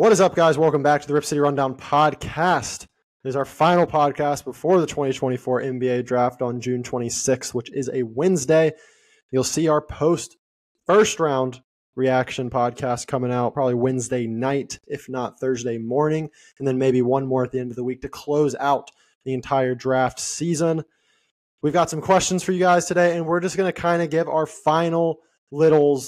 What is up, guys? Welcome back to the Rip City Rundown podcast. It is our final podcast before the 2024 NBA draft on June 26th, which is a Wednesday. You'll see our post-first round reaction podcast coming out probably Wednesday night, if not Thursday morning, and then maybe one more at the end of the week to close out the entire draft season. We've got some questions for you guys today, and we're just going to kind of give our final little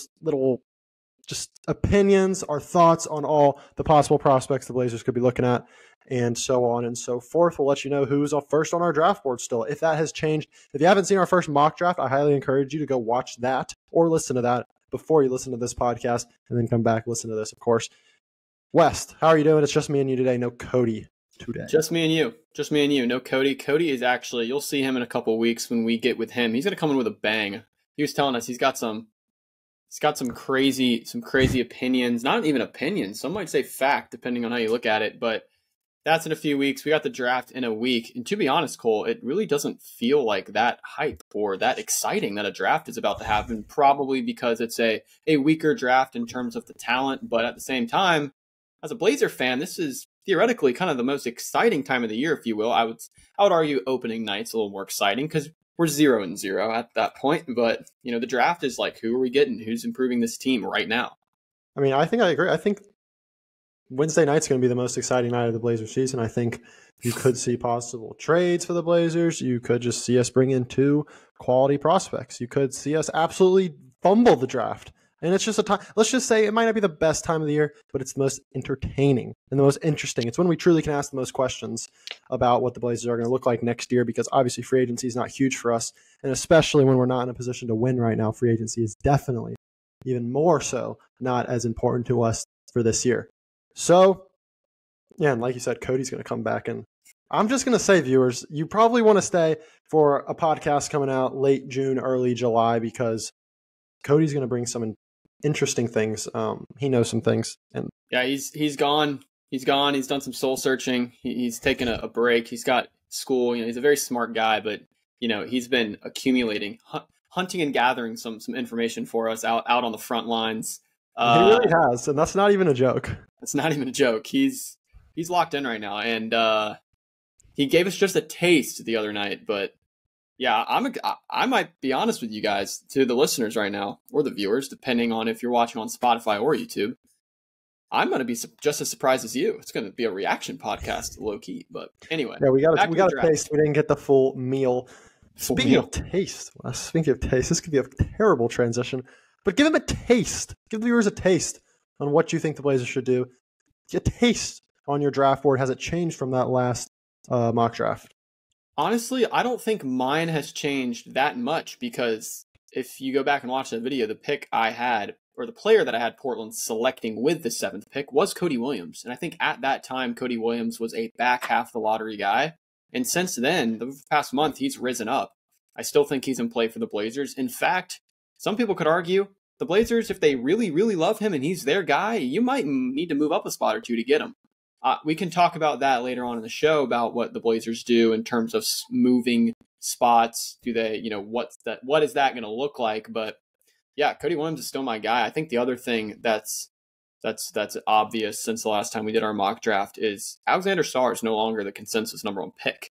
just opinions, our thoughts on all the possible prospects the Blazers could be looking at, and so on and so forth. We'll let you know who's first on our draft board still, if that has changed. If you haven't seen our first mock draft, I highly encourage you to go watch that or listen to that before you listen to this podcast, and then come back and listen to this, of course. West, how are you doing? It's just me and you today. No Cody today. Just me and you. Just me and you. No Cody. Cody is actually, you'll see him in a couple of weeks when we get with him. He's going to come in with a bang. He was telling us he's got some crazy opinions. Not even opinions. Some might say fact, depending on how you look at it. But that's in a few weeks. We got the draft in a week. And to be honest, Cole, it really doesn't feel like that hype or that exciting that a draft is about to happen. Probably because it's a weaker draft in terms of the talent. But at the same time, as a Blazer fan, this is theoretically kind of the most exciting time of the year, if you will. I would argue opening night's a little more exciting because we're 0-0 at that point, but the draft is like, who are we getting? Who's improving this team right now? I mean, I think I agree. I think Wednesday night's going to be the most exciting night of the Blazers season. I think you could see possible trades for the Blazers. You could just see us bring in two quality prospects. You could see us absolutely fumble the draft. And it's just a time, let's just say it might not be the best time of the year, but it's the most entertaining and the most interesting. It's when we truly can ask the most questions about what the Blazers are going to look like next year, because obviously free agency is not huge for us. And especially when we're not in a position to win right now, free agency is definitely even more so not as important to us for this year. So, yeah, and like you said, Cody's going to come back. And I'm just going to say, viewers, you probably want to stay for a podcast coming out late June, early July, because Cody's going to bring some interesting things. He knows some things, and yeah, he's gone. He's done some soul searching. He's taken a break. He's got school. He's a very smart guy, but he's been accumulating, hunting and gathering some information for us out on the front lines. He really has, and that's not even a joke. It's not even a joke. He's locked in right now, and he gave us just a taste the other night, but. Yeah, I might be honest with you guys, to the listeners right now, or the viewers, depending on if you're watching on Spotify or YouTube. I'm going to be just as surprised as you. It's going to be a reaction podcast, low key. But anyway, yeah, we got a taste. We didn't get the full meal. Speaking of taste, this could be a terrible transition. But give him a taste. Give the viewers a taste on what you think the Blazers should do. Get a taste on your draft board. Has it changed from that last mock draft? Honestly, I don't think mine has changed that much, because if you go back and watch that video, the pick I had, or the player that I had Portland selecting with the 7th pick, was Cody Williams. And I think at that time, Cody Williams was a back half the lottery guy. And since then, the past month, he's risen up. I still think he's in play for the Blazers. In fact, some people could argue the Blazers, if they really, really love him and he's their guy, you might need to move up a spot or two to get him. We can talk about that later on in the show, about what the Blazers do in terms of moving spots. Do they, what is that going to look like? But yeah, Cody Williams is still my guy. I think the other thing that's obvious since the last time we did our mock draft is Alexander Sarr is no longer the consensus number one pick.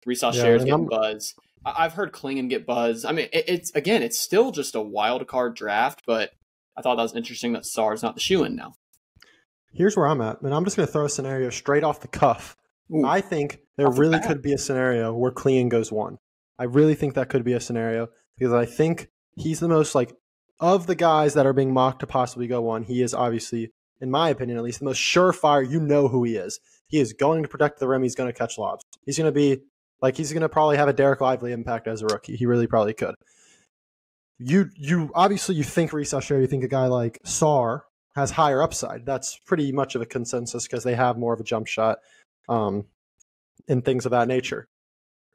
Risa Shares getting buzz. I've heard Klingon get buzz. I mean, it's still just a wild card draft, but I thought that was interesting that Sarr is not the shoe-in now. Here's where I'm at, and I'm just going to throw a scenario straight off the cuff. Ooh, I think there really could be a scenario where Klingon goes 1. I really think that could be a scenario, because I think he's the most, of the guys that are being mocked to possibly go 1, he is obviously, in my opinion at least, the most surefire. You know who he is. He is going to protect the rim. He's going to catch lobs. He's going to be, he's going to probably have a Derek Lively impact as a rookie. He really probably could. You obviously, you think Risa Shares, you think a guy like Sarr has higher upside. That's pretty much of a consensus, because they have more of a jump shot and things of that nature.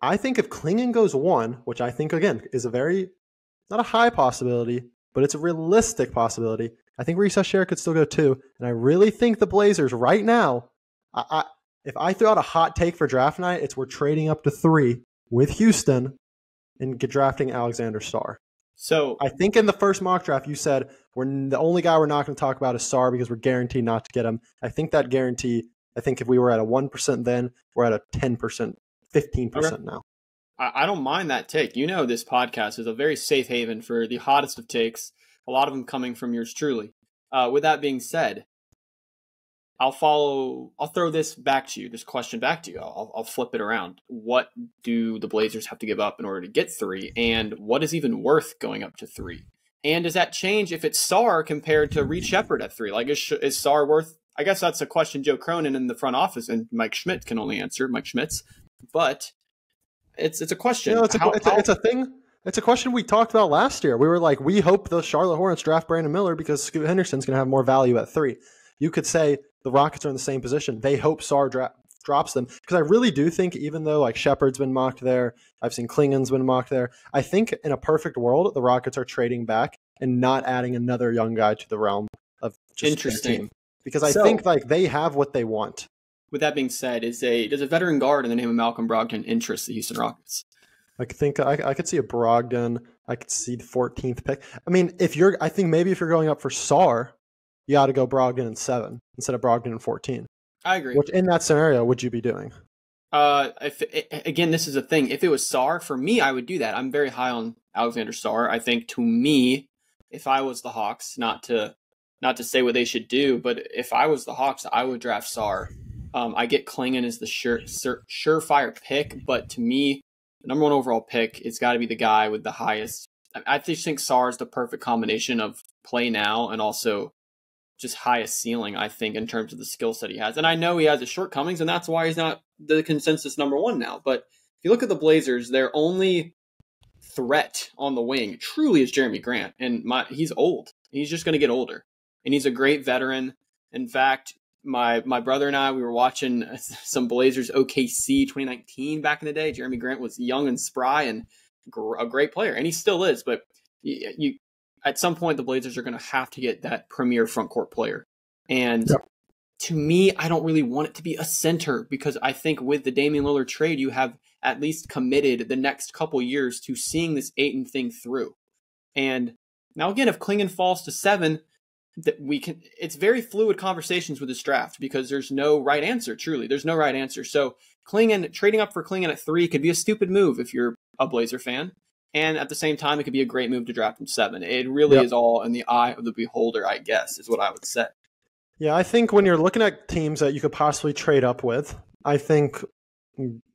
I think if Klingon goes 1, which I think, again, is not a high possibility, but it's a realistic possibility, I think Risa Shares could still go 2. And I really think the Blazers right now, if I throw out a hot take for draft night, it's we're trading up to 3 with Houston and drafting Alexander Sarr. So I think in the first mock draft you said the only guy we're not going to talk about is Sarr because we're guaranteed not to get him. I think that guarantee. I think if we were at a 1% then, we're at a 10%, 15% now. I don't mind that take. You know, this podcast is a very safe haven for the hottest of takes, a lot of them coming from yours truly. With that being said, I'll throw this question back to you. I'll flip it around. What do the Blazers have to give up in order to get 3? And what is even worth going up to 3? And does that change if it's Sarr compared to Reed Shepherd at 3? Like, is Sarr worth? I guess that's a question Joe Cronin in the front office and Mike Schmidt can only answer. Mike Schmitz, but it's a question. You know, it's a thing. It's a question we talked about last year. We were like, we hope the Charlotte Hornets draft Brandon Miller because Scoot Henderson's going to have more value at 3. You could say the Rockets are in the same position. They hope Sarr drops them because I really do think, even though like Shepard's been mocked there, I've seen Klingon's been mocked there. I think in a perfect world, the Rockets are trading back and not adding another young guy to the realm of just interesting. Team. Because I think like they have what they want. With that being said, does a veteran guard in the name of Malcolm Brogdon interest the Houston Rockets? I think I could see a Brogdon. I could see the 14th pick. I mean, I think maybe if you're going up for Sarr, you got to go Brogdon in 7 instead of Brogdon in 14. I agree. Which in that scenario would you be doing? Again, this is a thing. If it was Sarr, for me, I would do that. I'm very high on Alexander Sarr. I think to me, if I was the Hawks, not to say what they should do, but if I was the Hawks, I would draft Sarr. I get Klingon as the surefire pick, but to me, the number 1 overall pick, it's got to be the guy with the highest. I just think Sarr is the perfect combination of play now and also just highest ceiling, I think, in terms of the skill set he has. And I know he has his shortcomings, and that's why he's not the consensus number 1 now. But if you look at the Blazers, their only threat on the wing truly is Jeremy Grant. And he's old. He's just going to get older. And he's a great veteran. In fact, my brother and I, we were watching some Blazers OKC 2019 back in the day. Jeremy Grant was young and spry and a great player. And he still is. But you at some point, the Blazers are going to have to get that premier front court player. And to me, I don't really want it to be a center because I think with the Damian Lillard trade, you have at least committed the next couple years to seeing this Ayton thing through. And now again, if Klingon falls to 7, it's very fluid conversations with this draft because there's no right answer. Truly, there's no right answer. So trading up for Klingon at 3 could be a stupid move if you're a Blazer fan. And at the same time, it could be a great move to draft him 7. It really is all in the eye of the beholder, I guess, is what I would say. Yeah, I think when you're looking at teams that you could possibly trade up with, I think,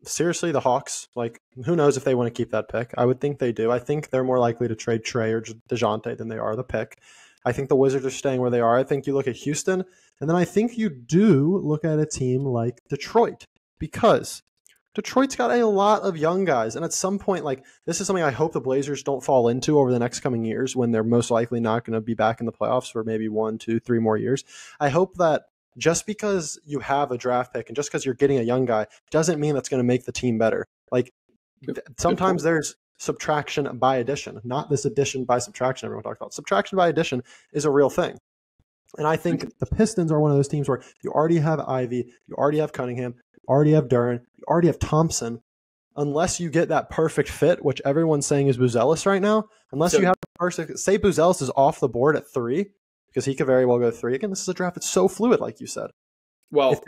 seriously, the Hawks, like, who knows if they want to keep that pick. I would think they do. I think they're more likely to trade Trey or DeJounte than they are the pick. I think the Wizards are staying where they are. I think you look at Houston, and then I think you do look at a team like Detroit because Detroit's got a lot of young guys, and at some point, like, this is something I hope the Blazers don't fall into over the next coming years when they're most likely not going to be back in the playoffs for maybe 1, 2, 3 more years. I hope that just because you have a draft pick and just because you're getting a young guy doesn't mean that's going to make the team better. Like, sometimes there's subtraction by addition, not this addition by subtraction everyone talks about. Subtraction by addition is a real thing. And I think the Pistons are one of those teams where you already have Ivy, you already have Cunningham, you already have Duren, you already have Thompson. Unless you get that perfect fit, which everyone's saying is Buzelis right now, you have the perfect, say Buzelis is off the board at 3, because he could very well go 3. Again, this is a draft that's so fluid, like you said. Well,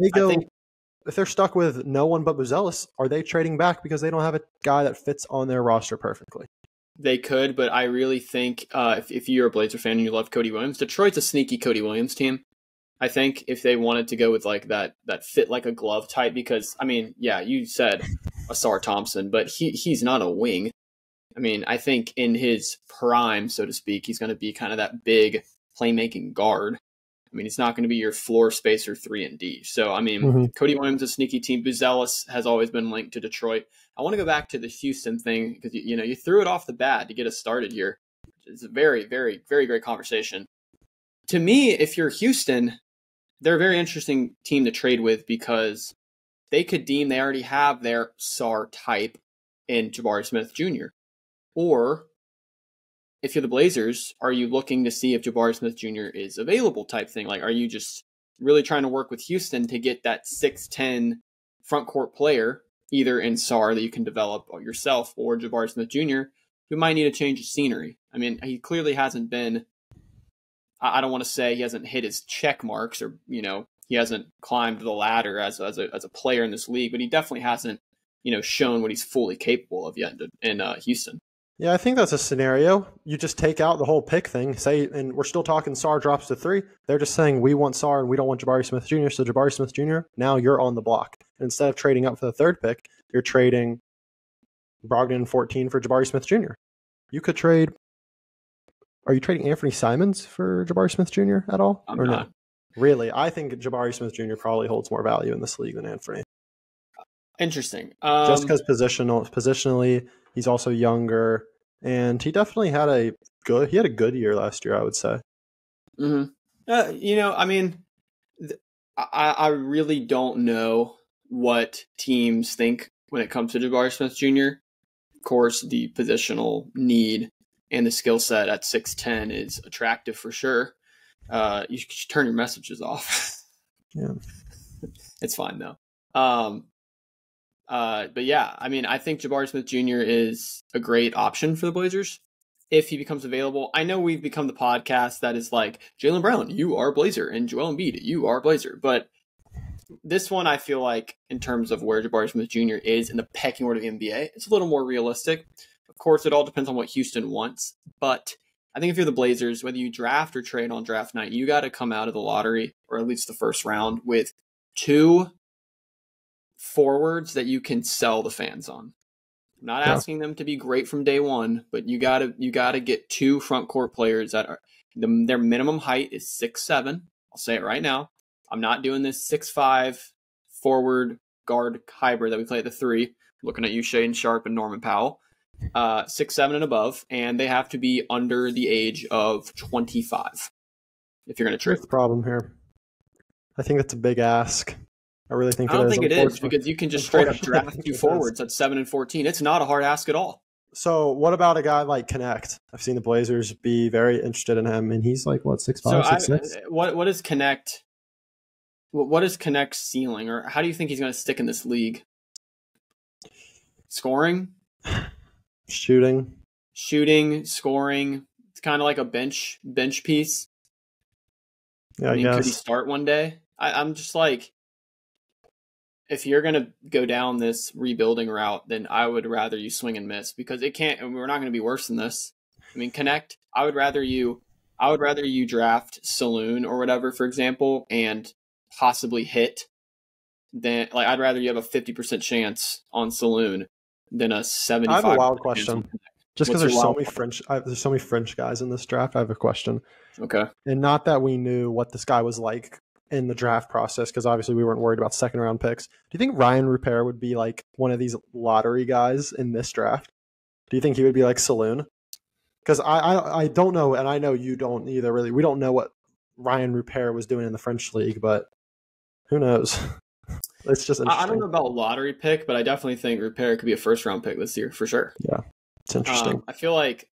if they're stuck with no one but Buzelis, are they trading back because they don't have a guy that fits on their roster perfectly? They could, but I really think if you're a Blazer fan and you love Cody Williams, Detroit's a sneaky Cody Williams team. I think if they wanted to go with like that fit like a glove type, because I mean, yeah, you said Asar Thompson, but he's not a wing. I mean, I think in his prime, so to speak, he's going to be kind of that big playmaking guard. I mean, he's not going to be your floor spacer 3 and D. So, I mean, Cody Williams is a sneaky team. Buzelis has always been linked to Detroit. I want to go back to the Houston thing because, you threw it off the bat to get us started here. It's a very, very, very great conversation. To me, if you're Houston, they're a very interesting team to trade with because they could deem they already have their SAR type in Jabari Smith Jr. Or if you're the Blazers, are you looking to see if Jabari Smith Jr. is available type thing? Like, are you just really trying to work with Houston to get that 6'10 front court player, either in SAR that you can develop yourself or Jabari Smith Jr., who might need a change of scenery? I mean, he clearly hasn't been. I don't want to say he hasn't hit his check marks, or he hasn't climbed the ladder as a player in this league, but he definitely hasn't shown what he's fully capable of yet in Houston. Yeah, I think that's a scenario. You just take out the whole pick thing, and we're still talking Sarr drops to 3. They're just saying we want Sarr and we don't want Jabari Smith Jr. So Jabari Smith Jr., now you're on the block. And instead of trading up for the 3rd pick, you're trading Brogdon 14 for Jabari Smith Jr. You could trade. Are you trading Anthony Simons for Jabari Smith Jr. at all? I'm not. No? Really? I think Jabari Smith Jr. probably holds more value in this league than Anthony. Interesting. Just because positionally, he's also younger, and he definitely had a good year last year, I would say. Mm-hmm. I mean, I really don't know what teams think when it comes to Jabari Smith Jr. Of course, the positional need and the skill set at 6'10" is attractive for sure. You should turn your messages off. Yeah, it's fine though. But yeah, I mean, I think Jabari Smith Jr. is a great option for the Blazers if he becomes available. I know we've become the podcast that is like, Jaylen Brown, you are Blazer, and Joel Embiid, you are Blazer. But this one, I feel like, in terms of where Jabari Smith Jr. is in the pecking order of the NBA, it's a little more realistic. Of course, it all depends on what Houston wants. But I think if you're the Blazers, whether you draft or trade on draft night, you got to come out of the lottery, or at least the first round, with 2 forwards that you can sell the fans on. I'm not asking them to be great from day one, but you gotta get 2 front court players that are their minimum height is 6'7". I'll say it right now. I'm not doing this 6'5" forward guard hybrid that we play at the 3. Looking at you, Shane Sharp and Norman Powell. 6'7" and above, and they have to be under the age of 25 if you're going to trade. What's the problem here? I think that's a big ask. I really think I don't think it is, because you can just straight up draft 2 forwards at 7 and 14. It's not a hard ask at all. So what about a guy like Connect? I've seen the Blazers be very interested in him, and he's like, what, 6'5", 6'6"? What is Connect? What is Connect's ceiling, or how do you think he's going to stick in this league? Scoring? Shooting, scoring. It's kind of like a bench piece. Yeah, I guess. Could he start one day? I'm just like, if you're going to go down this rebuilding route, then I would rather you swing and miss, because we're not going to be worse than this. I mean, Connect, I would rather you draft Saloon or whatever, for example, and possibly hit than, like, I'd rather you have a 50% chance on Saloon than a 75%. I have a wild question. Just because there's so many French guys in this draft, I have a question. Okay. And not that we knew what this guy was like in the draft process, because obviously we weren't worried about 2nd round picks. Do you think Ryan Rupert would be like one of these lottery guys in this draft? Do you think he would be like Saloon? Because I don't know, and I know you don't either, really. We don't know what Ryan Rupert was doing in the French league, but who knows? It's just interesting. I don't know about lottery pick, but I definitely think Rupert could be a 1st round pick this year for sure. Yeah, it's interesting. I feel like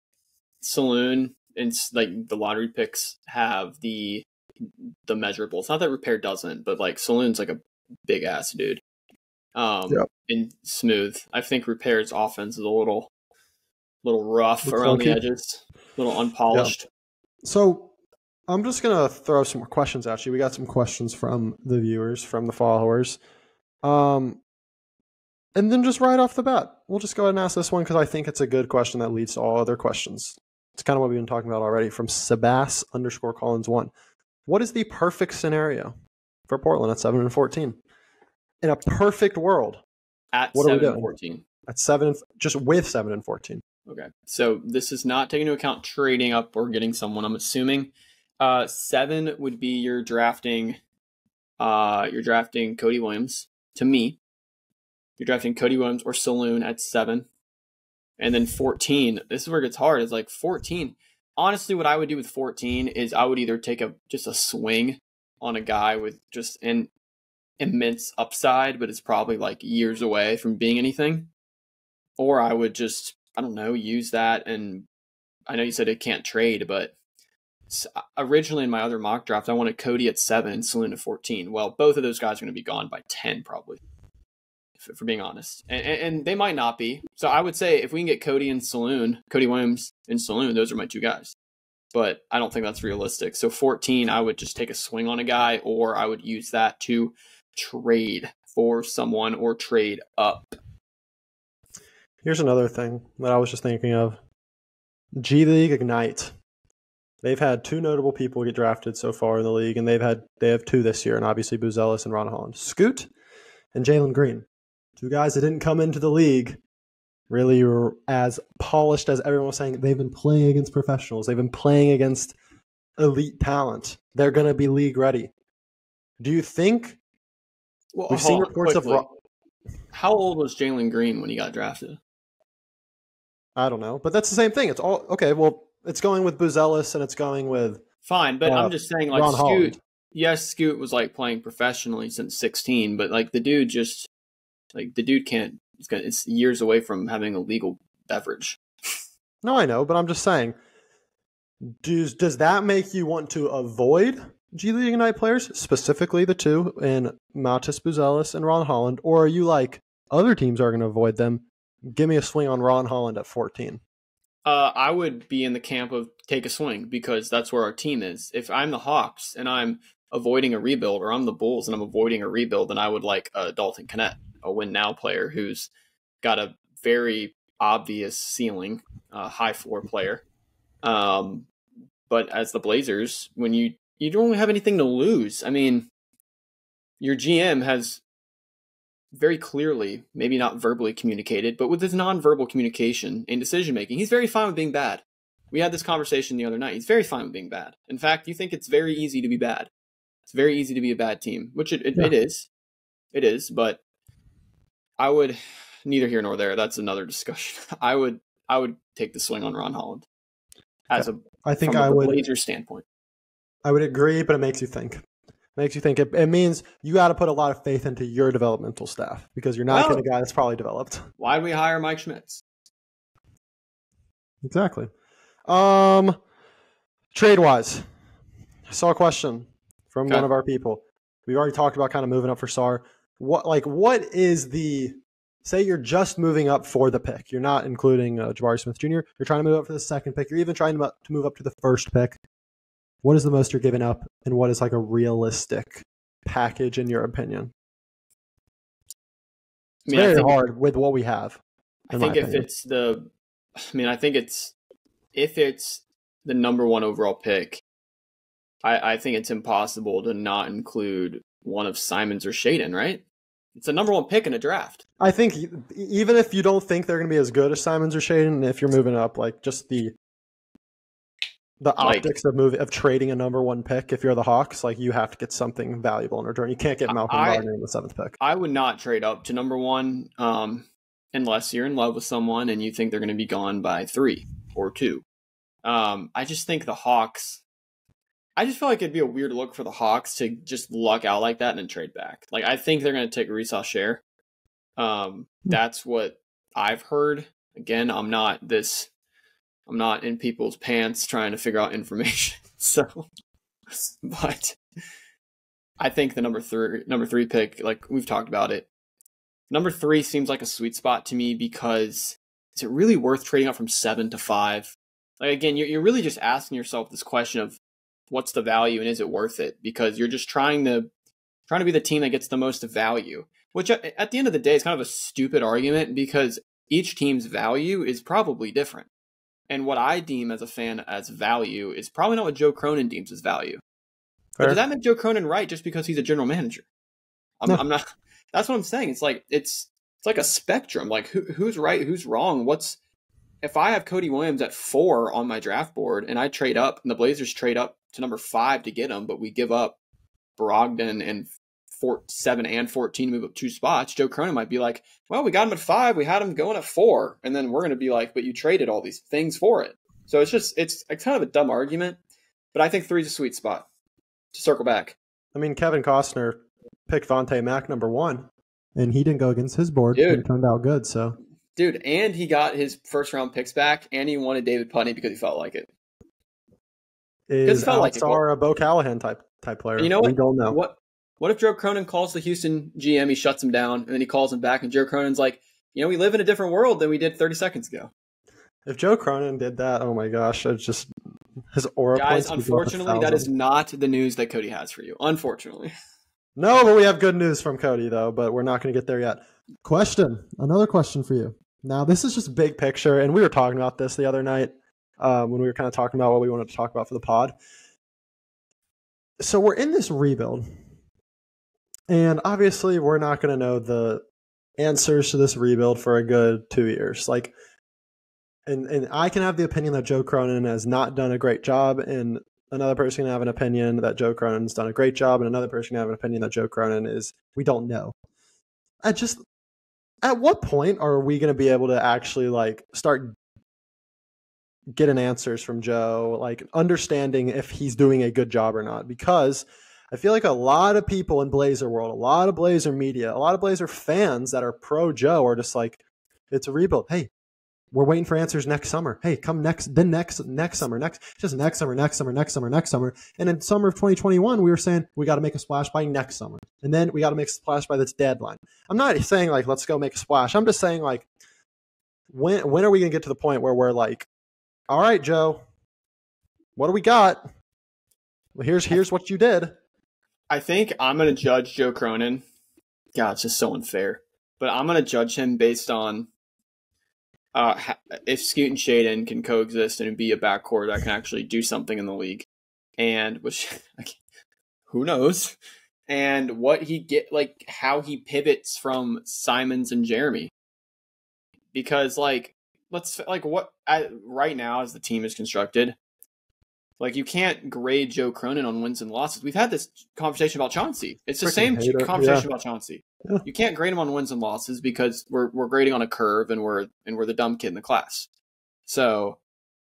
Saloon and like the lottery picks have the measurables. Not that Rupert doesn't, but like Saloon's like a big ass dude. And smooth. I think Rupert's offense is a little rough around the edges, a little unpolished. Yeah. So I'm just gonna throw some more questions at you. We got some questions from the viewers, from the followers. And then just right off the bat, we'll just go ahead and ask this one, because I think it's a good question that leads to all other questions. It's kind of what we've been talking about already, from Sebas_Collins1. What is the perfect scenario for Portland at 7 and 14? In a perfect world, what 7 and 14? At 7, just with 7 and 14. Okay, so this is not taking into account trading up or getting someone, I'm assuming. 7 would be you're drafting Cody Williams. To me, you're drafting Cody Williams or Saloon at 7. And then 14, this is where it gets hard, is like 14. Honestly, what I would do with 14 is I would either take just a swing on a guy with just an immense upside, but it's probably like years away from being anything. Or I would just, I don't know, use that. And I know you said it can't trade, but originally in my other mock draft, I wanted Cody at 7 and Saloon at 14. Well, both of those guys are going to be gone by 10 probably. for being honest. And they might not be. So I would say if we can get Cody Williams and Saloon, those are my two guys. But I don't think that's realistic. So 14, I would just take a swing on a guy, or I would use that to trade for someone or trade up. Here's another thing that I was just thinking of. G League Ignite. They've had two notable people get drafted so far in the league, and they have two this year, and obviously Buzelis and Ron Holland. Scoot and Jalen Green. Two guys that didn't come into the league really were as polished as everyone was saying. They've been playing against professionals. They've been playing against elite talent. They're going to be league ready. Do you think we've seen reports of... How old was Jalen Green when he got drafted? I don't know, but that's the same thing. It's all okay. Well, it's going with Buzelis and it's going with fine, but I'm just saying, like, Ron Scoot. Holland. Yes, Scoot was like playing professionally since 16, but like the dude can't. It's years away from having a legal beverage. No, I know, but I'm just saying. Does that make you want to avoid G League Ignite players, specifically the two in Matis Buzelis and Ron Holland, or are you like other teams are going to avoid them? Give me a swing on Ron Holland at 14. I would be in the camp of take a swing because that's where our team is. If I'm the Hawks and I'm avoiding a rebuild, or I'm the Bulls and I'm avoiding a rebuild, then I would like Dalton Knecht, a win now player who's got a very obvious ceiling, high floor player. But as the Blazers, when you don't have anything to lose, I mean, your GM has very clearly, maybe not verbally communicated, but with his nonverbal communication and decision making, he's very fine with being bad. We had this conversation the other night. He's very fine with being bad. In fact, you think it's very easy to be bad. It's very easy to be a bad team, which it is. It is, but I would, neither here nor there. That's another discussion. I would take the swing on Ron Holland from a Blazers standpoint. I would agree, but it makes you think. It means you got to put a lot of faith into your developmental staff because you're not getting a guy that's probably developed. Why did we hire Mike Schmitz? Exactly. Trade-wise, I saw a question from one of our people. We already talked about kind of moving up for Sarr. What is say you're just moving up for the pick. You're not including Jabari Smith Jr. You're trying to move up for the second pick. You're even trying to move up to the first pick. What is the most you're giving up, and what is like a realistic package in your opinion? It's very hard with what we have. I think if it's the number one overall pick, I think it's impossible to not include one of Simons or Shaedon, right? It's a number one pick in a draft. I think even if you don't think they're going to be as good as Simons or Shaedon, if you're moving up, like just the optics of trading a number one pick, if you're the Hawks, like you have to get something valuable in return. You can't get Malcolm Gardner in the seventh pick. I would not trade up to number one unless you're in love with someone and you think they're going to be gone by 3 or 2. I just think the Hawks, I just feel like it'd be a weird look for the Hawks to just luck out like that and then trade back. Like, I think they're going to take Risa Share. That's what I've heard. Again, I'm not in people's pants trying to figure out information. But I think the number three pick, like we've talked about it, number 3 seems like a sweet spot to me because is it really worth trading up from 7 to 5? Like, again, you're really just asking yourself this question of what's the value and is it worth it? Because you're just trying to be the team that gets the most value, which at the end of the day is kind of a stupid argument because each team's value is probably different. And what I deem as a fan as value is probably not what Joe Cronin deems as value. Fair. But does that make Joe Cronin right just because he's a general manager? I'm not. That's what I'm saying. It's like it's like a spectrum. Like who's right, who's wrong? If I have Cody Williams at 4 on my draft board and I trade up and the Blazers trade up to number 5 to get him, but we give up Brogdon and 7 and 14 to move up 2 spots, Joe Cronin might be like, well, we got him at 5. We had him going at 4. And then we're going to be like, but you traded all these things for it. So it's kind of a dumb argument, but I think 3 is a sweet spot to circle back. I mean, Kevin Costner picked Vontae Mack number 1 and he didn't go against his board. Dude, it turned out good. So dude, and he got his first round picks back and he wanted David Putney because he felt like it. Is Sarr a Bo Callahan type player? You know what? We don't know. What if Joe Cronin calls the Houston GM, he shuts him down, and then he calls him back, and Joe Cronin's like, we live in a different world than we did 30 seconds ago. If Joe Cronin did that, oh my gosh, it's just his aura Guys, points. unfortunately, that is not the news that Cody has for you. Unfortunately. No, but we have good news from Cody, though, but we're not going to get there yet. Another question for you. Now, this is just big picture, and we were talking about this the other night when we were kind of talking about what we wanted to talk about for the pod. So we're in this rebuild, and obviously we're not going to know the answers to this rebuild for a good 2 years. And I can have the opinion that Joe Cronin has not done a great job, and another person can have an opinion that Joe Cronin's done a great job, and another person can have an opinion that Joe Cronin we don't know. At what point are we going to be able to actually start getting answers from Joe, understanding if he's doing a good job or not? Because I feel like a lot of people in Blazer world, a lot of Blazer media, a lot of Blazer fans that are pro Joe are just like, it's a rebuild. Hey, we're waiting for answers next summer. Hey, come next summer, next summer. And in summer of 2021, we were saying we got to make a splash by next summer. And then we got to make a splash by this deadline. I'm not saying let's go make a splash. I'm just saying when are we going to get to the point where we're like, all right, Joe, what do we got? Well, here's what you did. I think I'm going to judge Joe Cronin. God, it's just so unfair. But I'm going to judge him based on if Scoot and Shaden can coexist and be a backcourt that can actually do something in the league, and which who knows, and what he how he pivots from Simons and Jeremy, because right now as the team is constructed, you can't grade Joe Cronin on wins and losses. We've had this conversation about Chauncey. It's the same conversation about Chauncey. Yeah. You can't grade him on wins and losses because we're grading on a curve, and we're the dumb kid in the class. So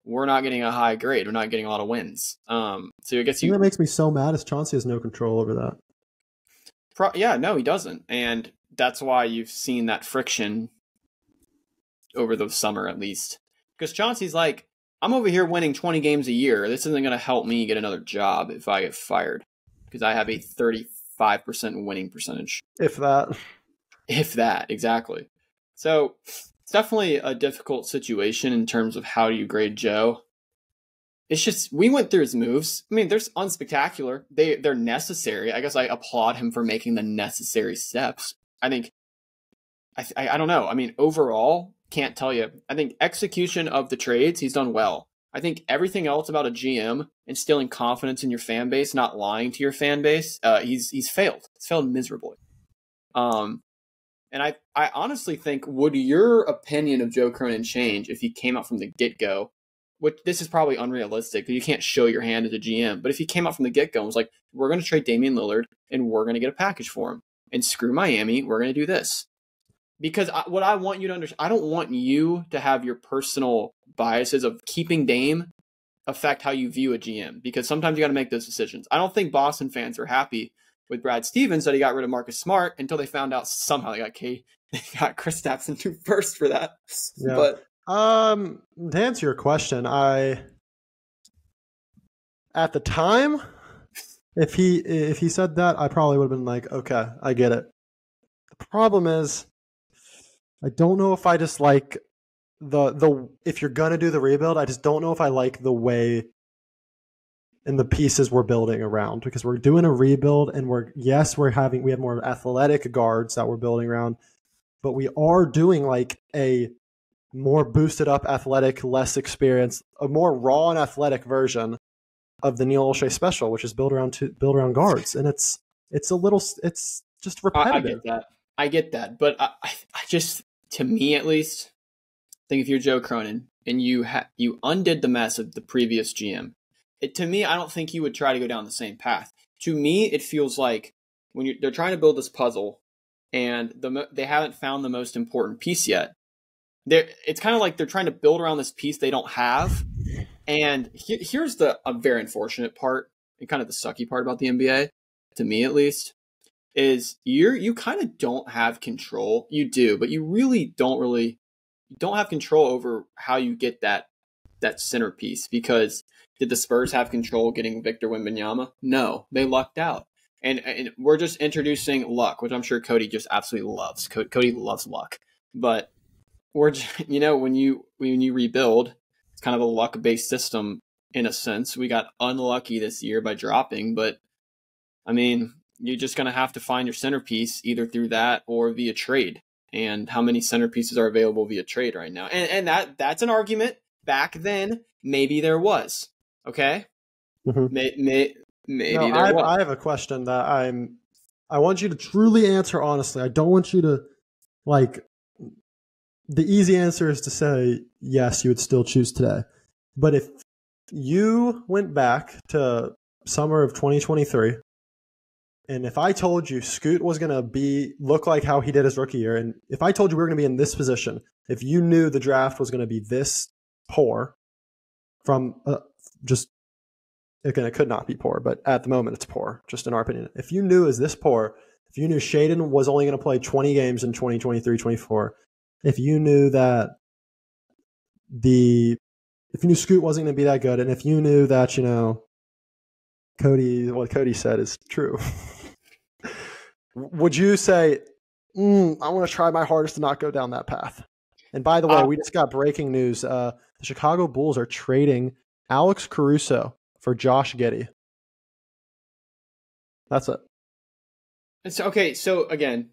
we're not getting a high grade. We're not getting a lot of wins. So I guess that makes me so mad is Chauncey has no control over that. No, he doesn't, and that's why you've seen that friction over the summer at least. Because Chauncey's like, I'm over here winning 20 games a year. This isn't going to help me get another job if I get fired because I have a 35% winning percentage. If that, exactly. So it's definitely a difficult situation in terms of how do you grade Joe. It's just, we went through his moves. I mean, they're unspectacular. They're necessary. I guess I applaud him for making the necessary steps. I think, I don't know. I mean, overall, can't tell you. I think execution of the trades, he's done well. I think everything else about a GM, instilling confidence in your fan base, not lying to your fan base, he's failed. He's failed miserably. And I honestly think, would your opinion of Joe Cronin change if he came out from the get-go? Which this is probably unrealistic because you can't show your hand as a GM. But if he came out from the get-go and was like, we're going to trade Damian Lillard and we're going to get a package for him, and screw Miami, we're going to do this. Because what I want you to understand, I don't want you to have your personal biases of keeping Dame affect how you view a GM. Because sometimes you got to make those decisions. I don't think Boston fans are happy with Brad Stevens that he got rid of Marcus Smart until they found out somehow they got Kristaps into first for that. Yeah. But to answer your question, at the time, if he said that, I probably would have been like, okay, I get it. The problem is, I don't know if I just like if you're gonna do the rebuild, I just don't know if I like the way and the pieces we're building around, because we're doing a rebuild and we have more athletic guards that we're building around, but we are doing a more boosted up athletic, less experienced, a more raw and athletic version of the Neil Olshey special, which is built around guards, and it's just repetitive. I get that, but I just, to me at least, think if you're Joe Cronin and you undid the mess of the previous GM, to me, I don't think you would try to go down the same path. To me, it feels like when they're trying to build this puzzle and they haven't found the most important piece yet. It's kind of like they're trying to build around this piece they don't have. And here's a very unfortunate part, and kind of the sucky part about the NBA, to me at least, is you kind of don't have control. You do, but you really don't have control over how you get that centerpiece. Because did the Spurs have control getting Victor Wembanyama? No, they lucked out. and we're just introducing luck, which I'm sure Cody just absolutely loves. Cody loves luck, but we're just, when you rebuild, it's kind of a luck based system in a sense. We got unlucky this year by dropping, but I mean, you're just gonna have to find your centerpiece either through that or via trade. And how many centerpieces are available via trade right now? And that's an argument. Back then, maybe there was. Okay, maybe No, there was. I have a question that I want you to truly answer honestly. I don't want you to like. The easy answer is to say yes, you would still choose today. But if you went back to summer of 2023, and if I told you Scoot was going to look like how he did his rookie year, and if I told you we were going to be in this position, if you knew the draft was going to be this poor, from just again, it could not be poor, but at the moment it's poor, just in our opinion. If you knew it was this poor, if you knew Shaedon was only going to play 20 games in 2023-24, if you knew that if you knew Scoot wasn't going to be that good, and if you knew that, what Cody said is true, would you say, I want to try my hardest to not go down that path? And by the way, we just got breaking news. The Chicago Bulls are trading Alex Caruso for Josh Giddey. That's it. It's okay. So again,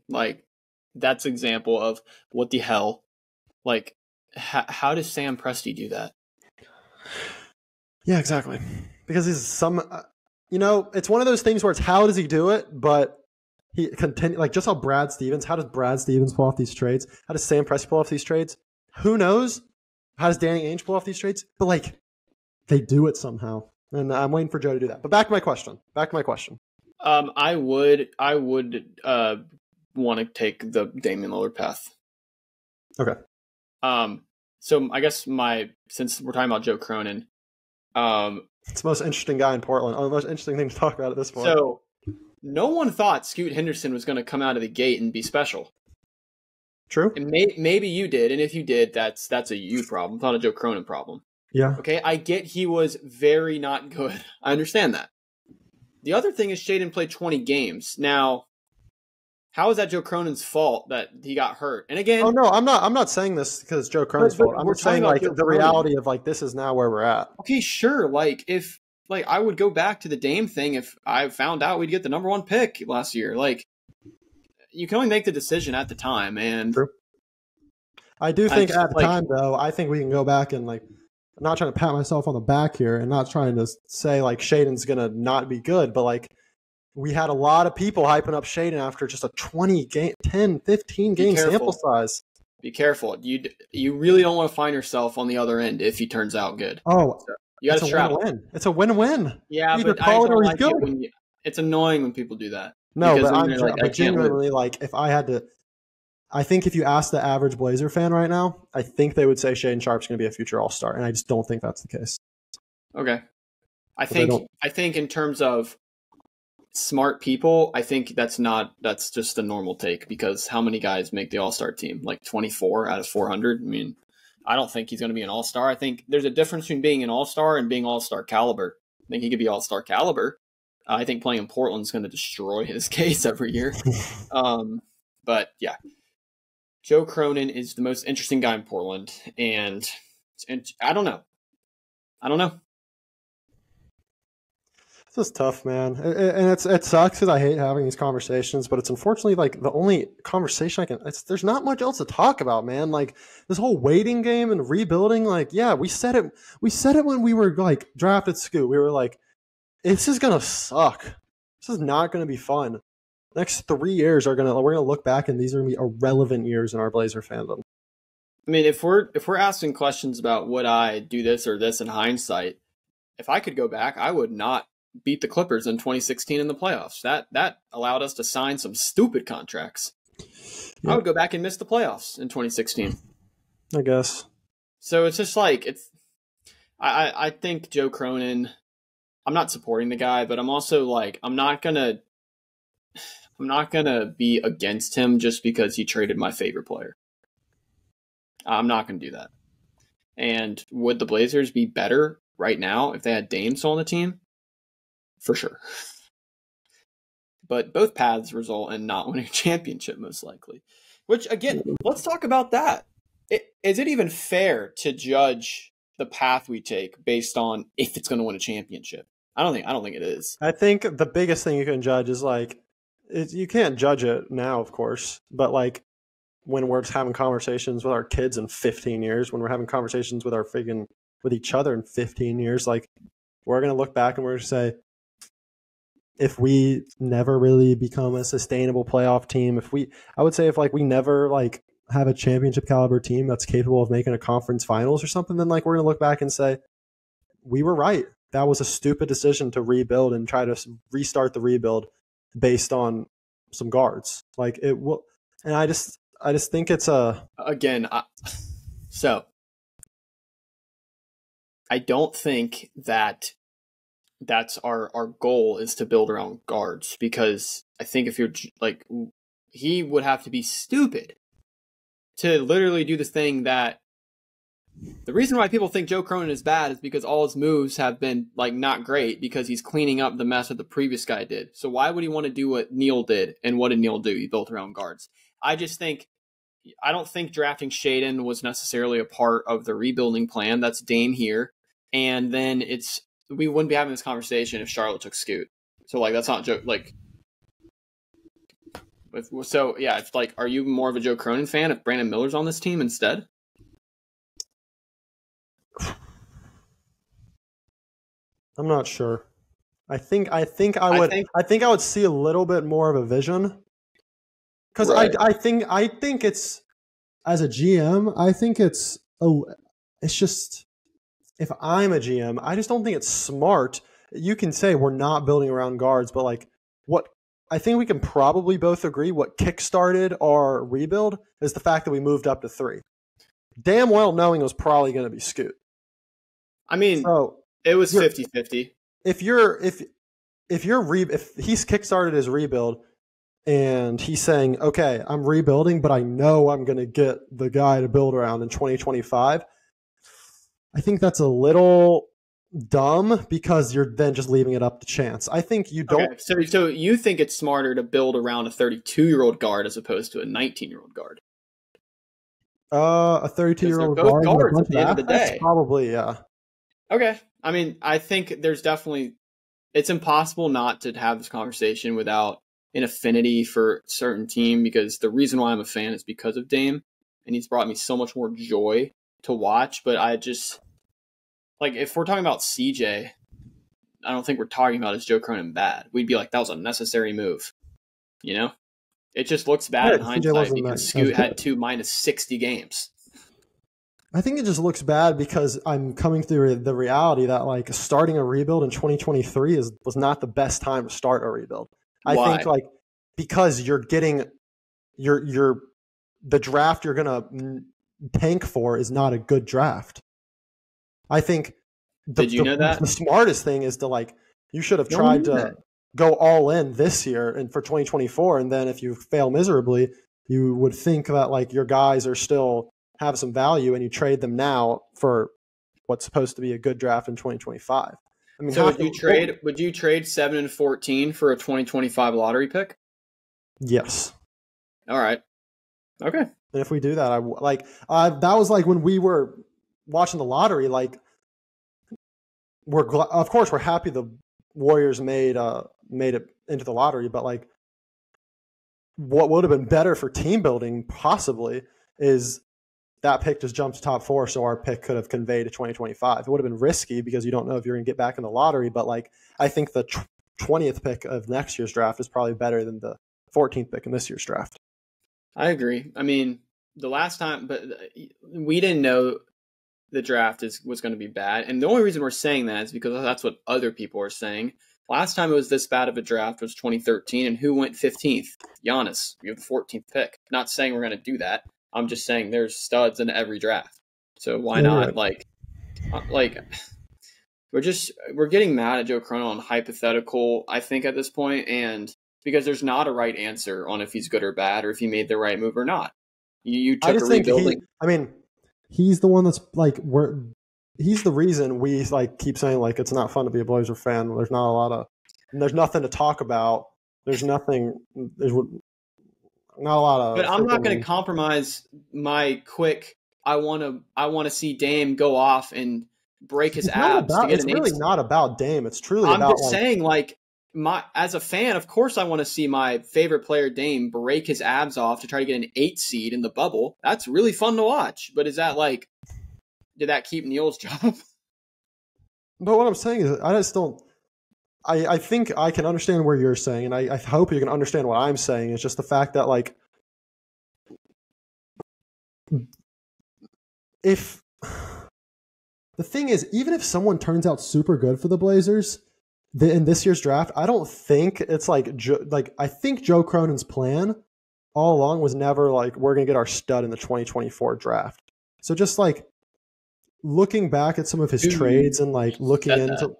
that's an example of what the hell. How does Sam Presti do that? Yeah, exactly. Because he's it's one of those things where it's how does he do it, but he continue just how Brad Stevens. How does Brad Stevens pull off these trades? How does Sam Presti pull off these trades? Who knows? How does Danny Ainge pull off these trades? But they do it somehow, and I'm waiting for Joe to do that. But back to my question. I would want to take the Damian Lillard path. Okay. So I guess since we're talking about Joe Cronin, it's the most interesting guy in Portland. The most interesting thing to talk about at this point. So no one thought Scoot Henderson was going to come out of the gate and be special. True. And maybe you did, and if you did, that's a you problem, not a Joe Cronin problem. Yeah. Okay, I get he was very not good. I understand that. The other thing is Shaedon played 20 games. Now, how is that Joe Cronin's fault that he got hurt? And again, no, I'm not saying this because Joe Cronin's fault. I'm just saying the reality of this is now where we're at. Okay, sure. If I would go back to the Dame thing if I found out we'd get the number 1 pick last year. You can only make the decision at the time, and true. I do think at the time, though, I think we can go back and I'm not trying to pat myself on the back here and not trying to say Shaedon's gonna not be good, but we had a lot of people hyping up Shaedon after just a 20 game, 10, 15 game sample size. Be careful. You really don't want to find yourself on the other end if he turns out good. Oh, so you got to travel. It's a win-win. Yeah, either but I don't like good. It's annoying when people do that. No, but I'm genuinely if I had to, I think if you ask the average Blazer fan right now, I think they would say Shaedon Sharp's going to be a future All-Star, and I just don't think that's the case. Okay, I think in terms of smart people, I think that's just a normal take, because how many guys make the All-Star team? 24 out of 400. I mean, I don't think he's going to be an All-Star. I think there's a difference between being an All-Star and being All-Star caliber. I think he could be All-Star caliber. I think playing in Portland is going to destroy his case every year. But yeah, Joe Cronin is the most interesting guy in Portland, and I don't know. This is tough, man, and it sucks because I hate having these conversations, but it's unfortunately the only conversation there's not much else to talk about, man. This whole waiting game and rebuilding, yeah, we said it when we were drafted Scoot. We were this is gonna suck. This is not gonna be fun. Next 3 years we're gonna look back and these are gonna be irrelevant years in our Blazer fandom. I mean, if we're asking questions about would I do this or this in hindsight, if I could go back, I would not beat the Clippers in 2016 in the playoffs. That allowed us to sign some stupid contracts. Yeah. I would go back and miss the playoffs in 2016. I guess. So it's just I think Joe Cronin, I'm not supporting the guy, but I'm also I'm not gonna be against him just because he traded my favorite player. I'm not gonna do that. And would the Blazers be better right now if they had Dame still on the team? For sure. but both paths result in not winning a championship most likely. Which again, let's talk about that. Is it even fair to judge the path we take based on if it's going to win a championship? I don't think it is. I think the biggest thing you can judge is like you can't judge it now, of course, but like when we're just having conversations with our kids in 15 years, when we're having conversations with with each other in 15 years, like we're going to look back and we're going to say, if we never really become a sustainable playoff team, I would say if like we never like have a championship caliber team that's capable of making a conference finals or something, then like we're going to look back and say, we were right. That was a stupid decision to rebuild and try to restart the rebuild based on some guards. Like it will, and I just think it's so I don't think that's our goal is to build around guards, because I think if you're like, he would have to be stupid to literally do this thing that the reason why people think Joe Cronin is bad is because all his moves have been like not great because he's cleaning up the mess that the previous guy did. So why would he want to do what Neil did? And what did Neil do? He built around guards. I don't think drafting Shaden was necessarily a part of the rebuilding plan. That's Dame here. And then we wouldn't be having this conversation if Charlotte took Scoot. So like, that's not Joe. Like, so yeah, it's like, are you more of a Joe Cronin fan if Brandon Miller's on this team instead? I'm not sure. I think I would see a little bit more of a vision, because right. I think it's, as a GM, I think it's just, if I'm a GM, I just don't think it's smart. You can say we're not building around guards, but like what I think we can probably both agree what kickstarted our rebuild is the fact that we moved up to 3. Damn well knowing it was probably going to be Scoot. I mean, so it was 50-50. If he's kickstarted his rebuild and he's saying, okay, I'm rebuilding, but I know I'm going to get the guy to build around in 2025, I think that's a little dumb, because you're then just leaving it up to chance. I think you don't. Okay, so you think it's smarter to build around a 32-year-old guard as opposed to a 19-year-old guard? A 32-year-old guard. Guards at the end of the day. Probably, yeah. Okay. I mean, I think there's definitely, it's impossible not to have this conversation without an affinity for a certain team, because the reason why I'm a fan is because of Dame, and he's brought me so much more joy to watch. But I just, like, if we're talking about CJ, I don't think we're talking about is Joe Cronin bad. We'd be like, that was a necessary move. You know? It just looks bad in hindsight because Scoot had 2 -60 games. I think it just looks bad because I'm coming through the reality that like starting a rebuild in 2023 was not the best time to start a rebuild. I think like because you're getting the draft you're gonna tank for is not a good draft. I think the smartest thing is to like, you should have tried to go all in this year and for 2024, and then if you fail miserably, you would think that like your guys are still have some value and you trade them now for what's supposed to be a good draft in 2025. I mean, so would you trade 7 and 14 for a 2025 lottery pick? Yes. All right. Okay. And if we do that, that was like when we were watching the lottery, like of course we're happy the Warriors made it into the lottery, but like what would have been better for team building possibly is that pick just jumped to top 4, so our pick could have conveyed to 2025. It would have been risky because you don't know if you're going to get back in the lottery, but like I think the 20th pick of next year's draft is probably better than the 14th pick in this year's draft. I agree. I mean, the last time, but we didn't know the draft was going to be bad, and the only reason we're saying that is because that's what other people are saying. Last time it was this bad of a draft was 2013, and who went 15th? Giannis. You have the 14th pick. Not saying we're going to do that. I'm just saying there's studs in every draft. So why not? Like we're getting mad at Joe Cronin on hypothetical, I think, at this point, and because there's not a right answer on if he's good or bad or if he made the right move or not. You took a rebuilding. He's the one that's like he's the reason we like keep saying like it's not fun to be a Blazer fan. There's nothing to talk about There's nothing. There's not a lot of. But I'm not going to compromise my quick. I want to see Dame go off and break his abs to get It's really not about Dame. It's truly about. I'm just saying, like, as a fan, of course, I want to see my favorite player Dame break his abs off to try to get an 8 seed in the bubble. That's really fun to watch. But is that like, did that keep Neil's job? But what I'm saying is, I just don't. I think I can understand where you're saying, and I hope you can understand what I'm saying. It's just the fact that, like, if the thing is, even if someone turns out super good for the Blazers in this year's draft, I don't think it's like I think Joe Cronin's plan all along was never like, we're going to get our stud in the 2024 draft. So just like looking back at some of his trades and like looking into,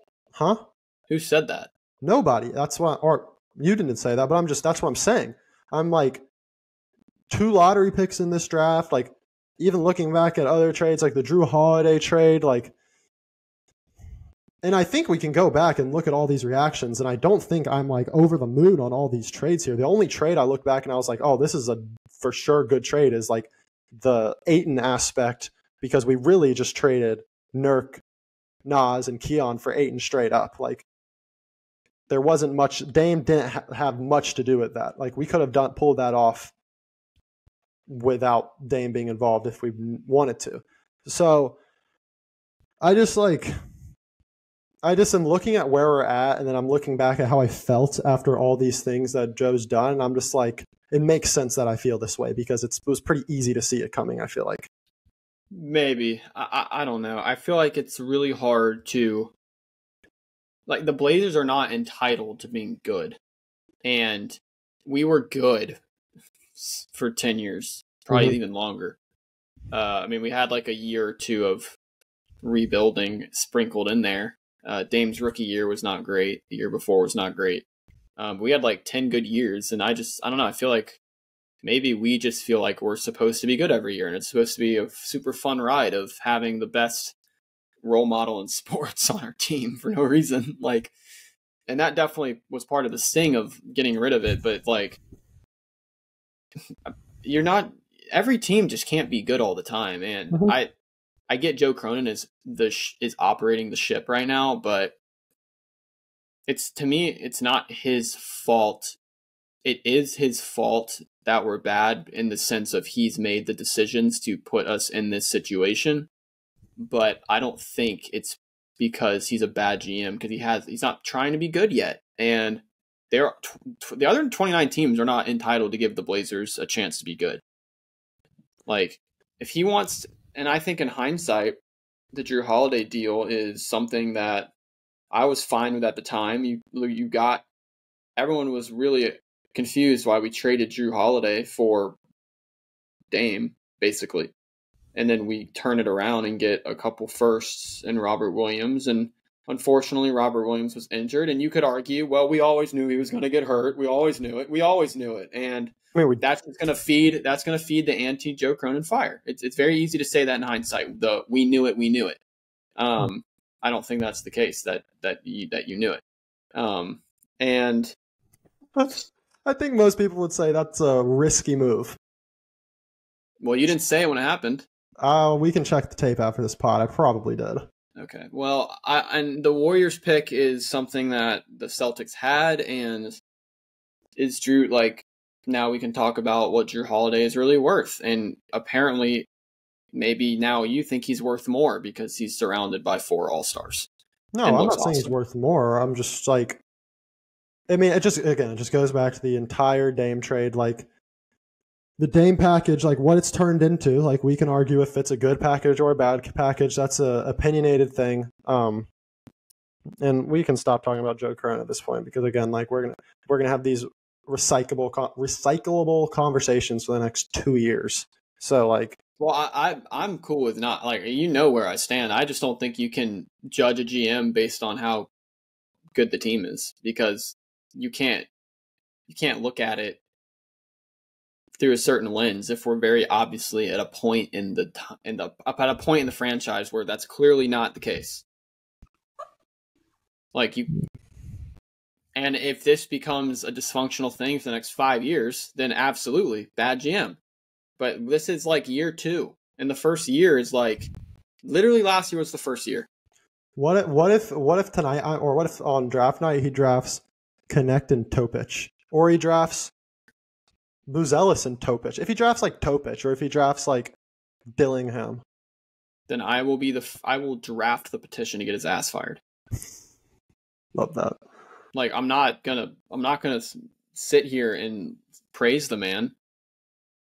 Who said that? Nobody. That's why, or you didn't say that, but that's what I'm saying. I'm like 2 lottery picks in this draft. Like, even looking back at other trades, like the Drew Holiday trade, like, and I think we can go back and look at all these reactions, and I don't think I'm like over the moon on all these trades here. The only trade I look back and I was like, oh, this is a for sure good trade is like the Ayton aspect, because we really just traded Nurk, Nas, and Keon for Ayton straight up. Like, there wasn't much. Dame didn't have much to do with that. Like, we could have pulled that off without Dame being involved if we wanted to. So I just am looking at where we're at, and then I'm looking back at how I felt after all these things that Joe's done, and I'm just like, it makes sense that I feel this way because it was pretty easy to see it coming, I feel like. Maybe. I don't know. I feel like it's really hard to, like, the Blazers are not entitled to being good. And we were good for 10 years, probably even longer. I mean, we had like a year or two of rebuilding sprinkled in there. Dame's rookie year was not great. The year before was not great. We had like 10 good years, and I don't know. I feel like maybe we just feel like we're supposed to be good every year, and it's supposed to be a super fun ride of having the best role model in sports on our team for no reason. Like, and that definitely was part of the sting of getting rid of it. But like, you're not. Every team just can't be good all the time, and I get Joe Cronin is operating the ship right now, but to me, it's not his fault. It is his fault that we're bad in the sense of he's made the decisions to put us in this situation. But I don't think it's because he's a bad GM, because he's not trying to be good yet. And the other 29 teams are not entitled to give the Blazers a chance to be good. Like, if he wants, and I think in hindsight, the Drew Holiday deal is something that I was fine with at the time. Everyone was really confused why we traded Drew Holiday for Dame, basically. And then we turn it around and get a couple firsts in Robert Williams. And unfortunately, Robert Williams was injured. And you could argue, well, we always knew he was going to get hurt. We always knew it. And that's going to feed the anti-Joe Cronin fire. It's very easy to say that in hindsight. We knew it. I don't think that's the case. That you knew it. And I think most people would say that's a risky move. Well, you didn't say it when it happened. We can check the tape after this pod. I probably did. Okay. Well, and the Warriors pick is something that the Celtics had, and is Drew, like, now we can talk about what Drew Holiday is really worth. And apparently, maybe now you think he's worth more because he's surrounded by 4 All-Stars. No, I'm not saying he's worth more. I'm just like, I mean, it just goes back to the entire Dame trade. Like, the Dame package, like what it's turned into, like we can argue if it's a good package or a bad package. That's a opinionated thing. And we can stop talking about Joe Cronin at this point because, again, like we're gonna have these recyclable conversations for the next 2 years. So like, well, I'm cool with not, like, you know where I stand. I just don't think you can judge a GM based on how good the team is, because you can't look at it through a certain lens if we're very obviously at a point in the franchise where that's clearly not the case. Like, And if this becomes a dysfunctional thing for the next 5 years, then absolutely bad GM. But this is like year 2. And the first year is like, literally last year was the first year. What if tonight, or what if on draft night he drafts Connect and Topic, or he drafts Buzelis and Topic? If he drafts like Topic, or if he drafts like Dillingham, then I will draft the petition to get his ass fired. Love that. Like, I'm not gonna sit here and praise the man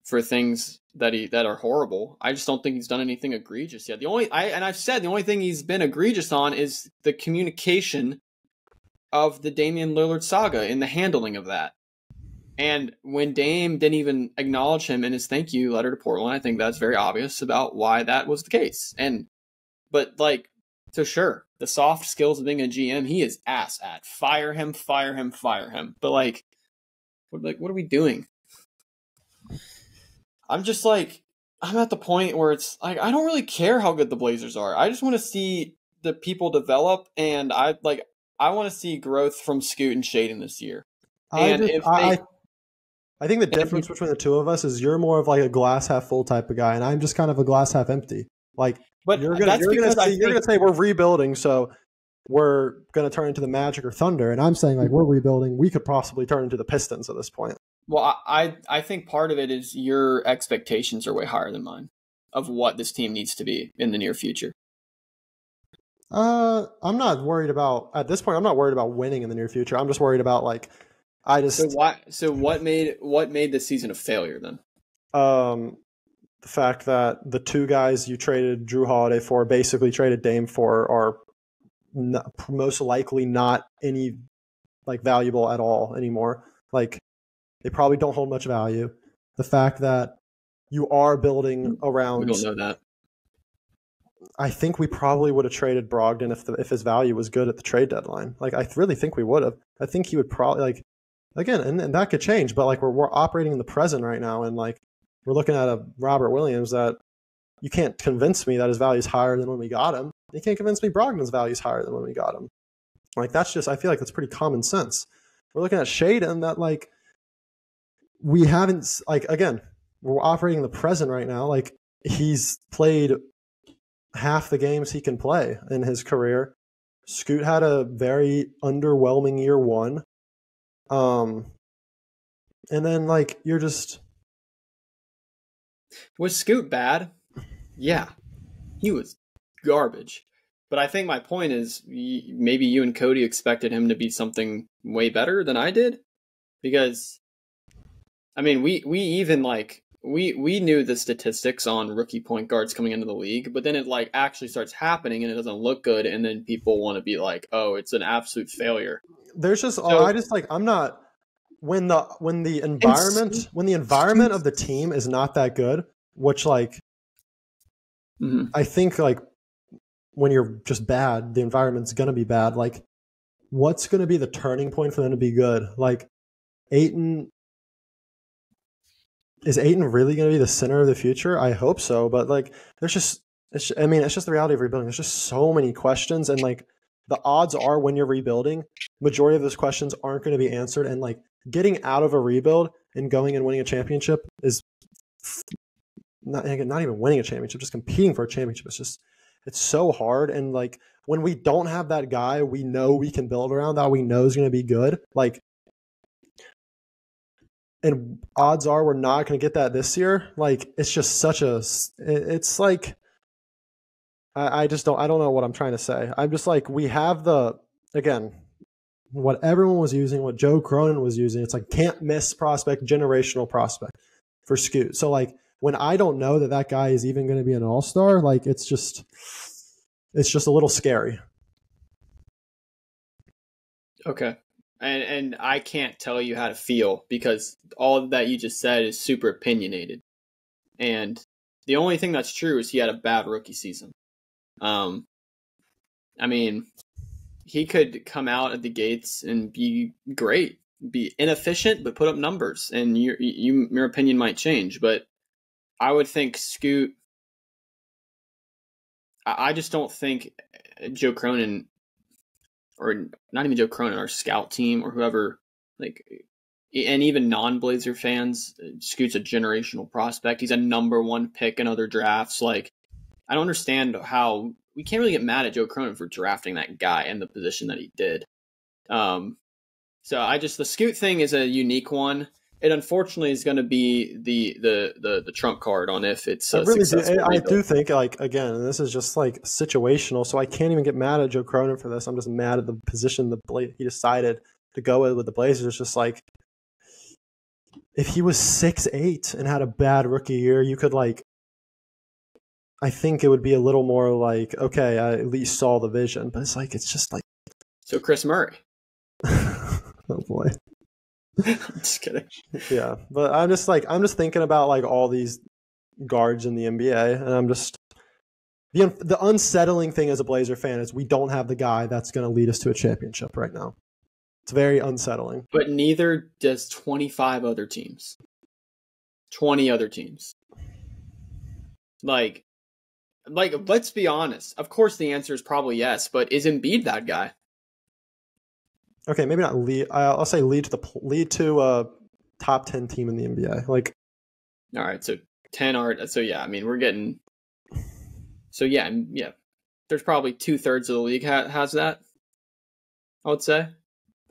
for things that are horrible. I just don't think he's done anything egregious yet. I've said the only thing he's been egregious on is the communication of the Damian Lillard saga and the handling of that. And when Dame didn't even acknowledge him in his thank you letter to Portland, I think that's very obvious about why that was the case. But so sure, the soft skills of being a GM, he is ass at. Fire him. But what are we doing? I'm just I'm at the point where it's like, I don't really care how good the Blazers are. I just want to see the people develop, and I want to see growth from Scoot and Shaden this year. I think the difference between the two of us is you're more of like a glass half full type of guy, and I'm just kind of a glass half empty. But you're gonna say we're rebuilding, so we're gonna turn into the Magic or Thunder, and I'm saying like we're rebuilding. We could possibly turn into the Pistons at this point. Well, I think part of it is your expectations are way higher than mine of what this team needs to be in the near future. I'm not worried about at this point. I'm not worried about winning in the near future. I'm just worried about So what made this season a failure then? The fact that the two guys you traded Drew Holiday for, basically traded Dame for, are most likely not any valuable at all anymore. They probably don't hold much value. The fact that you are building around, we don't know that. I think we probably would have traded Brogdon if his value was good at the trade deadline. I really think we would have. I think he would probably again, and that could change, but we're operating in the present right now, and we're looking at a Robert Williams that you can't convince me that his value is higher than when we got him. You can't convince me Brogdon's value is higher than when we got him. That's just, I feel like that's pretty common sense. We're looking at Shaden that we haven't, again, we're operating in the present right now. He's played half the games he can play in his career. Scoot had a very underwhelming year 1. And then you're just... Was Scoot bad? Yeah. He was garbage. But I think my point is maybe you and Cody expected him to be something way better than I did. Because, I mean, we knew the statistics on rookie point guards coming into the league, but then it actually starts happening and it doesn't look good, and then people want to be like, oh, it's an absolute failure. There's just I'm not when the environment of the team is not that good, which I think when you're just bad, the environment's gonna be bad. What's gonna be the turning point for them to be good? Ayton. Is Ayton really going to be the center of the future? I hope so, but it's just the reality of rebuilding. There's just so many questions, and the odds are when you're rebuilding, majority of those questions aren't going to be answered, and getting out of a rebuild and going and winning a championship is not even winning a championship, just competing for a championship. It's so hard, and when we don't have that guy we know we can build around, that we know is going to be good, and odds are we're not going to get that this year. It's just such a. It's I just don't. I don't know what I'm trying to say. I'm just we have what everyone was using, what Joe Cronin was using. It's can't miss prospect, generational prospect for Scoot. So when I don't know that guy is even going to be an all-star, it's just a little scary. Okay. And I can't tell you how to feel because all of that you just said is super opinionated. And the only thing that's true is he had a bad rookie season. I mean, he could come out at the gates and be great, be inefficient, but put up numbers, and your opinion might change. But I would think Scoot. I just don't think Joe Cronin or not even Joe Cronin, our scout team or whoever, like, and even non-Blazer fans, Scoot's a generational prospect. He's a number 1 pick in other drafts. Like, I don't understand how we can't really get mad at Joe Cronin for drafting that guy in the position that he did. So the Scoot thing is a unique one. It unfortunately is going to be the trump card on if it's I do think, like, again, this is just like situational, so I can't even get mad at Joe Cronin for this. I'm just mad at the position he decided to go with the Blazers. It's just like, if he was 6'8" and had a bad rookie year, you could, like, I think it would be a little more like, okay, I at least saw the vision. But it's like, it's just like, so Chris Murray. Oh boy. I'm just kidding. Yeah, but I'm just thinking about, like, all these guards in the NBA, and I'm just the unsettling thing as a Blazer fan is we don't have the guy that's going to lead us to a championship right now. It's very unsettling. But neither does 25 other teams. 20 other teams. Like, let's be honest. Of course, the answer is probably yes, but is Embiid that guy? Okay, maybe not lead. I'll say lead to a top 10 team in the NBA. Like, all right, so 10 are. So yeah, I mean, we're getting. So yeah. There's probably 2/3 of the league has that. I would say.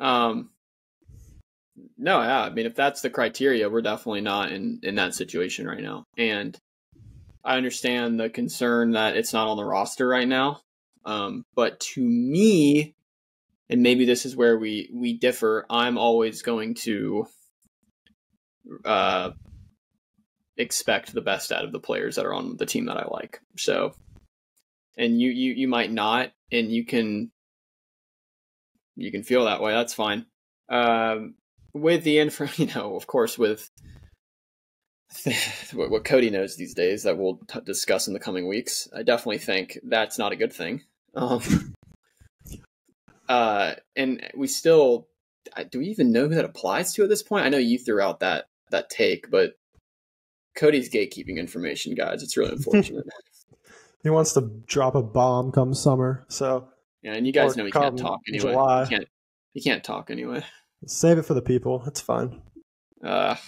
No, yeah. I mean, if that's the criteria, we're definitely not in that situation right now. And I understand the concern that it's not on the roster right now. But to me, and maybe this is where we differ, I'm always going to expect the best out of the players that are on the team that I like. So, and you might not, and you can feel that way. That's fine. With the info, of course, with what Cody knows these days that we'll discuss in the coming weeks, I definitely think that's not a good thing. And we still, do we even know who that applies to at this point? I know you threw out that take, but Cody's gatekeeping information, guys. It's really unfortunate. He wants to drop a bomb come summer, so yeah, and you guys know he can't talk anyway. July. He can't talk anyway. Save it for the people. It's fine. Well,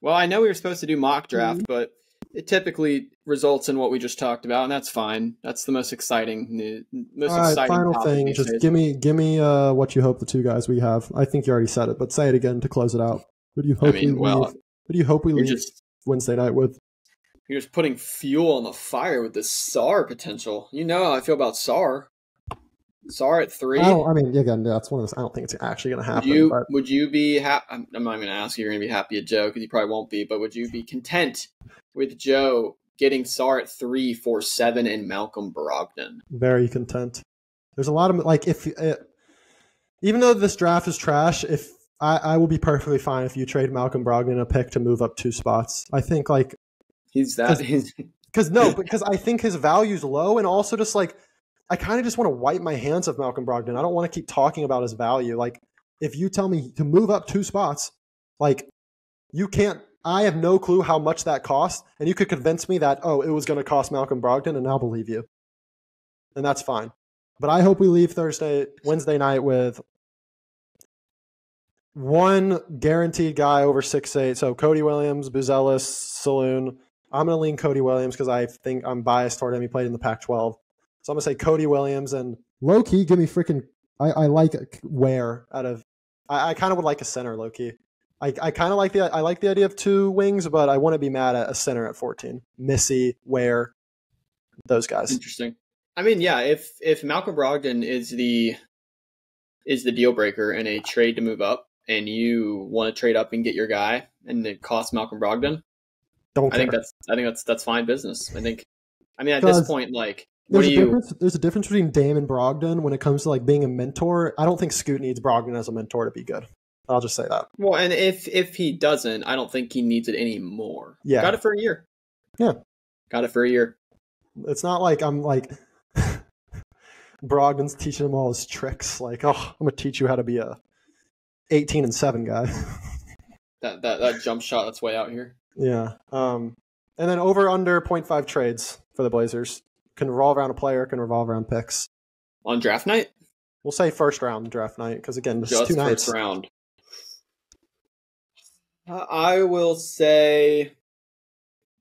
I know we were supposed to do mock draft, but it typically results in what we just talked about, and that's fine. That's the most exciting. Final thing, just give me what you hope the 2 guys we have. I think you already said it, but say it again to close it out. Who do you hope we leave Wednesday night with? You're just putting fuel on the fire with this Sar potential. You know how I feel about Sar. Sar at 3. Oh, I mean, again, that's one of those. I don't think it's actually going to happen. Would you be happy? I'm not even going to ask you. You're going to be happy at Joe because you probably won't be. But would you be content with Joe getting Sar at 3 for 7 and Malcolm Brogdon? Very content. There's a lot of, like, even though this draft is trash, if I will be perfectly fine if you trade Malcolm Brogdon a pick to move up 2 spots. I think, like, because I think his value's low, and also just, like, I kind of just want to wipe my hands of Malcolm Brogdon. I don't want to keep talking about his value. Like, if you tell me to move up 2 spots, like, you can't. I have no clue how much that costs, and you could convince me that, it was going to cost Malcolm Brogdon, and I'll believe you. And that's fine. But I hope we leave Wednesday night with one guaranteed guy over 6'8". So Cody Williams, Buzelis, Saloon. I'm going to lean Cody Williams because I think I'm biased toward him. He played in the Pac-12. So I'm going to say Cody Williams, and low-key, give me freaking – I like Ware out of – I kind of would like a center, low-key. I kind of like the idea of 2 wings, but I wouldn't be mad at a center at 14. Missy, Ware, those guys. Interesting. I mean, yeah, if Malcolm Brogdon is the deal breaker in a trade to move up, and you want to trade up and get your guy, and it costs Malcolm Brogdon, I think that's fine business. I mean, at this point, like, there's a difference between Dame and Brogdon when it comes to, like, being a mentor. I don't think Scoot needs Brogdon as a mentor to be good. I'll just say that. Well, and if he doesn't, I don't think he needs it anymore. Yeah. Got it for a year. Yeah. Got it for a year. It's not like I'm like Brogdon's teaching him all his tricks. Like, I'm going to teach you how to be a 18-7 guy. that jump shot that's way out here. Yeah. And then over under 0.5 trades for the Blazers. Can revolve around a player, can revolve around picks. On draft night? We'll say first round draft night because again, this is Just 2 nights. first round. I will say,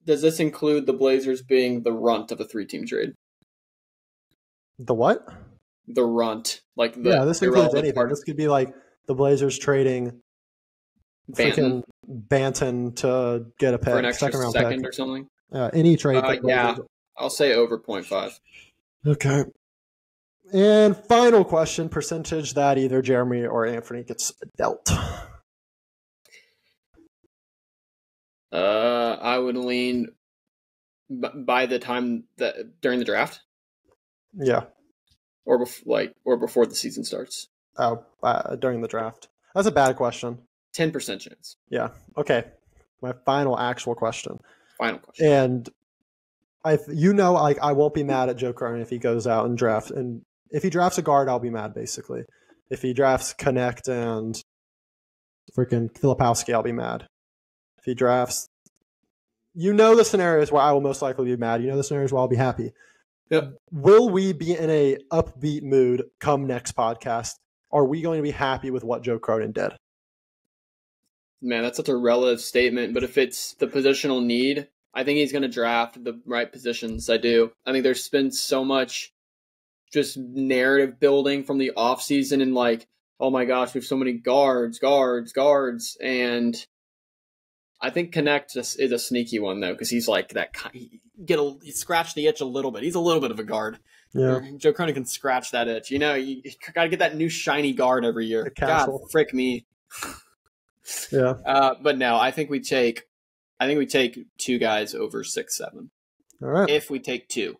does this include the Blazers being the runt of a 3-team trade? The what? The runt, like the yeah, this includes anything. part. This could be like the Blazers trading freaking Banton to get a pick, for an extra second round second pick or something. Any trade. Yeah, I'll say over 0.5. Okay. And final question: percentage that either Jeremy or Anthony gets dealt. I would lean by the time that during the draft. Yeah. Or before the season starts. Oh, during the draft. That's a bad question. 10% chance. Yeah. Okay. My final actual question. Final question. And I won't be mad at Joe Cronin if he goes out and drafts. And if he drafts a guard, I'll be mad, basically. If he drafts Connect and freaking Filipowski, I'll be mad. If he drafts... the scenarios where I will most likely be mad. The scenarios where I'll be happy. Yep. Will we be in a upbeat mood come next podcast? Are we going to be happy with what Joe Cronin did? Man, that's such a relative statement. But if it's the positional need, I think he's going to draft the right positions. I do. I think there's been so much just narrative building from the offseason and like, oh my gosh, we have so many guards. And I think Connect is a sneaky one, though, because he's like that. He scratched the itch a little bit. He's a little bit of a guard. Yeah. Joe Cronin can scratch that itch. You got to get that new shiny guard every year. God, frick me. Yeah. But no, I think we take 2 guys over 6-7. All right. If we take 2.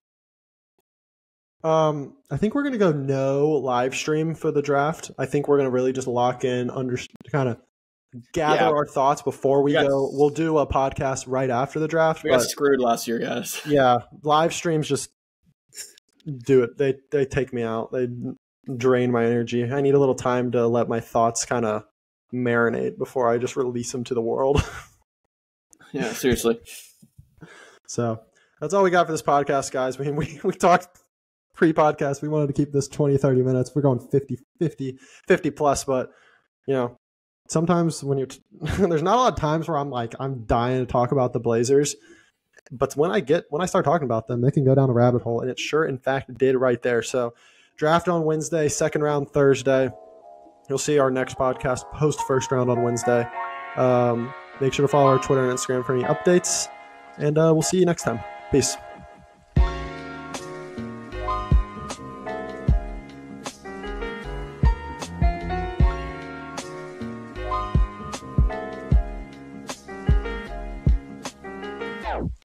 I think we're going to go no live stream for the draft. I think we're going to really just lock in, kind of gather our thoughts before we go. We'll do a podcast right after the draft. We got screwed last year, guys. Yeah, live streams just do it. They take me out. They drain my energy. I need a little time to let my thoughts kind of marinate before I just release them to the world. Yeah, seriously. So that's all we got for this podcast, guys. I mean, we talked pre-podcast. We wanted to keep this 20, 30 minutes. We're going 50 plus, but sometimes when you're there's not a lot of times where I'm dying to talk about the Blazers, but when I start talking about them, they can go down a rabbit hole, and it sure in fact did right there. So draft on Wednesday, second round Thursday. You'll see our next podcast post first round on Wednesday. Make sure to follow our Twitter and Instagram for any updates, and we'll see you next time. Peace.